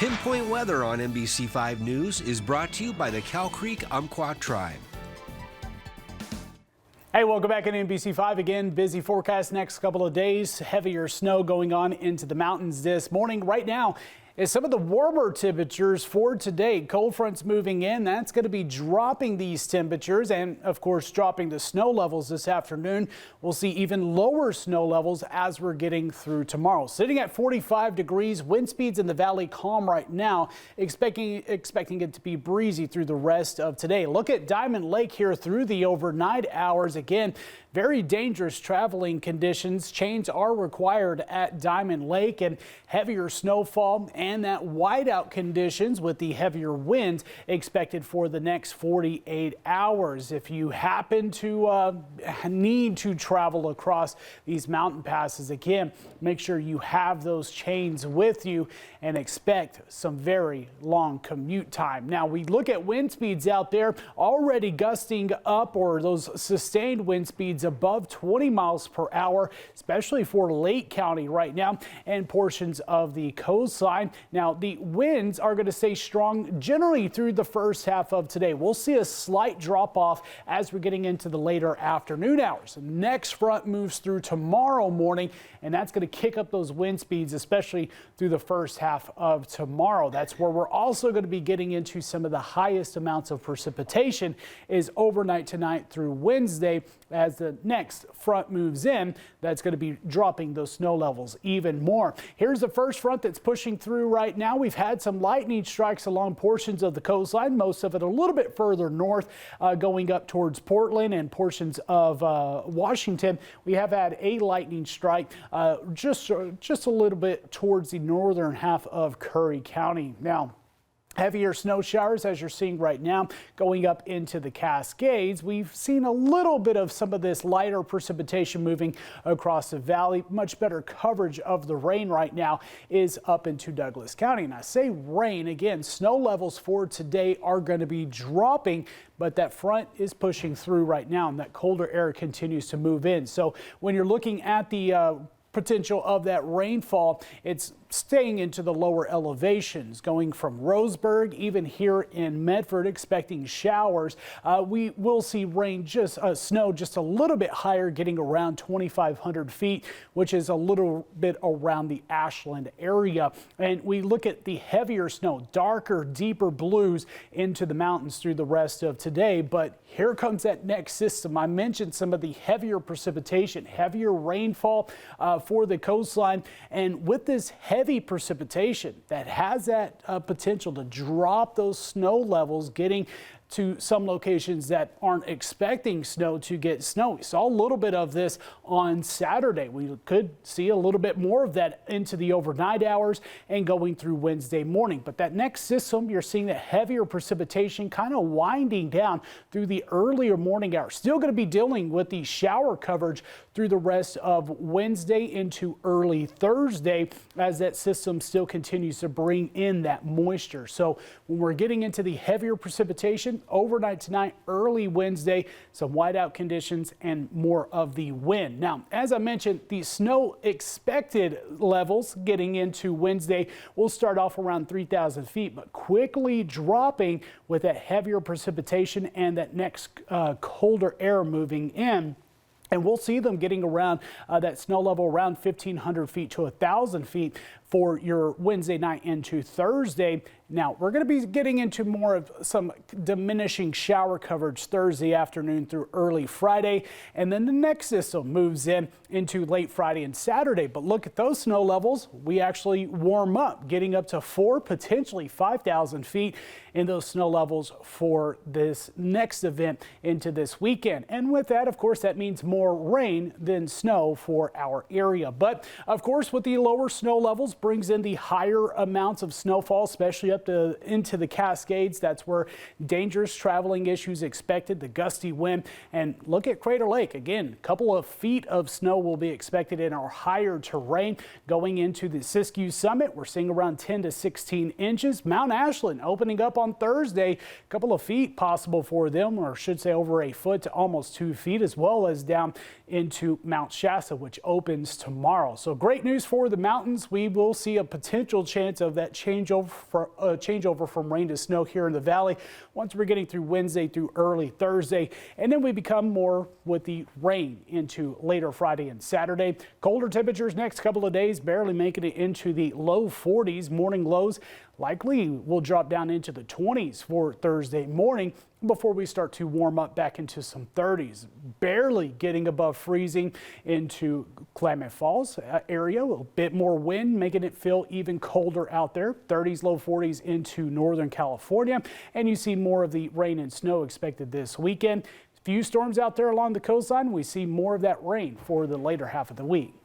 Pinpoint weather on NBC5 News is brought to you by the Cow Creek Umpqua Tribe. Hey, welcome back in NBC5 again. Busy forecast next couple of days. Heavier snow going on into the mountains this morning. Right now is some of the warmer temperatures for today. Cold fronts moving in. That's going to be dropping these temperatures and, of course, dropping the snow levels this afternoon. We'll see even lower snow levels as we're getting through tomorrow. Sitting at 45 degrees, wind speeds in the valley calm right now. Expecting it to be breezy through the rest of today. Look at Diamond Lake here through the overnight hours. Again, very dangerous traveling conditions. Chains are required at Diamond Lake, and heavier snowfall and that whiteout conditions with the heavier winds expected for the next 48 hours. If you happen to need to travel across these mountain passes, again, make sure you have those chains with you and expect some very long commute time. Now, we look at wind speeds out there already gusting up, or those sustained wind speeds above 20 miles per hour, especially for Lake County right now and portions of the coastline. Now, the winds are going to stay strong generally through the first half of today. We'll see a slight drop off as we're getting into the later afternoon hours. Next front moves through tomorrow morning, and that's going to kick up those wind speeds, especially through the first half of tomorrow. That's where we're also going to be getting into some of the highest amounts of precipitation is overnight tonight through Wednesday. As the next front moves in, that's going to be dropping those snow levels even more. Here's the first front that's pushing through right now. We've had some lightning strikes along portions of the coastline, most of it a little bit further north, going up towards Portland and portions of Washington. We have had a lightning strike just a little bit towards the northern half of Curry County. Now, heavier snow showers, as you're seeing right now, going up into the Cascades. We've seen a little bit of some of this lighter precipitation moving across the valley. Much better coverage of the rain right now is up into Douglas County. And I say rain, again, snow levels for today are going to be dropping, but that front is pushing through right now, and that colder air continues to move in. So when you're looking at the potential of that rainfall, it's staying into the lower elevations, going from Roseburg, even here in Medford, expecting showers. We will see rain, snow just a little bit higher, getting around 2,500 feet, which is a little bit around the Ashland area. And we look at the heavier snow, darker, deeper blues into the mountains through the rest of today. But here comes that next system. I mentioned some of the heavier precipitation, heavier rainfall for the coastline. And with this heavy precipitation that has that potential to drop those snow levels, getting to some locations that aren't expecting snow to get snow. We saw a little bit of this on Saturday. We could see a little bit more of that into the overnight hours and going through Wednesday morning. But that next system, you're seeing that heavier precipitation kind of winding down through the earlier morning hours. Still going to be dealing with the shower coverage through the rest of Wednesday into early Thursday as that system still continues to bring in that moisture. So when we're getting into the heavier precipitation, overnight tonight, early Wednesday, some whiteout conditions and more of the wind. Now, as I mentioned, the snow expected levels getting into Wednesday will start off around 3,000 feet, but quickly dropping with that heavier precipitation and that next colder air moving in. And we'll see them getting around that snow level around 1,500 feet to 1,000 feet for your Wednesday night into Thursday. Now, we're going to be getting into more of some diminishing shower coverage Thursday afternoon through early Friday. And then the next system moves in into late Friday and Saturday. But look at those snow levels. We actually warm up, getting up to 4,000, potentially 5,000 feet in those snow levels for this next event into this weekend. And with that, of course, that means more rain than snow for our area. But of course, with the lower snow levels brings in the higher amounts of snowfall, especially up up into the Cascades. That's where dangerous traveling issues expected, the gusty wind. And look at Crater Lake. Again, a couple of feet of snow will be expected in our higher terrain. Going into the Siskiyou Summit, we're seeing around 10 to 16 inches. Mount Ashland opening up on Thursday. A couple of feet possible for them, or I should say over a foot to almost 2 feet, as well as down into Mount Shasta, which opens tomorrow. So great news for the mountains. We will see a potential chance of that changeover from rain to snow here in the valley once we're getting through Wednesday through early Thursday. And then we become more with the rain into later Friday and Saturday. Colder temperatures next couple of days, barely making it into the low 40s. Morning lows likely will drop down into the 20s for Thursday morning before we start to warm up back into some 30s. Barely getting above freezing into Klamath Falls area. A little bit more wind, making it feel even colder out there. 30s, low 40s into Northern California. And you see more of the rain and snow expected this weekend. Few storms out there along the coastline. We see more of that rain for the later half of the week.